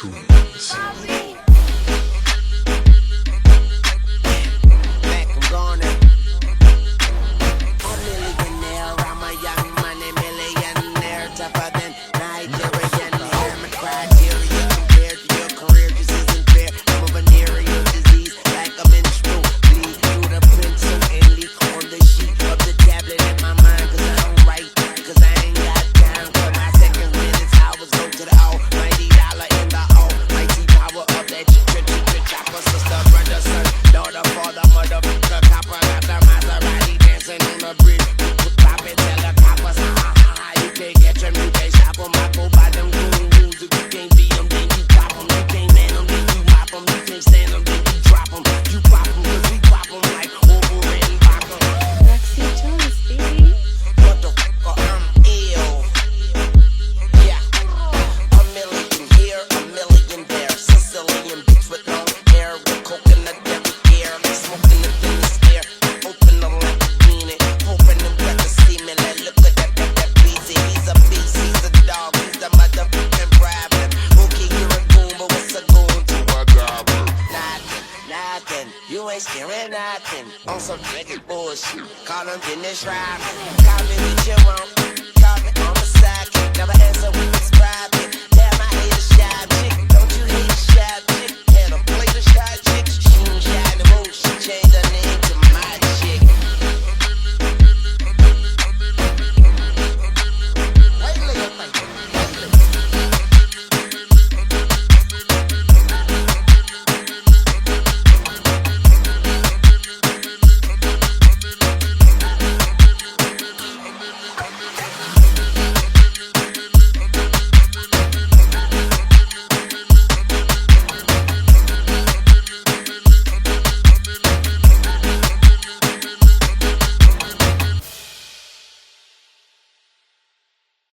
Tunez. You ain't scaring nothing on some freaking bullshit. Call them Dennis Rodman. Call me with your own. Call me on the side. Never answer with this pride.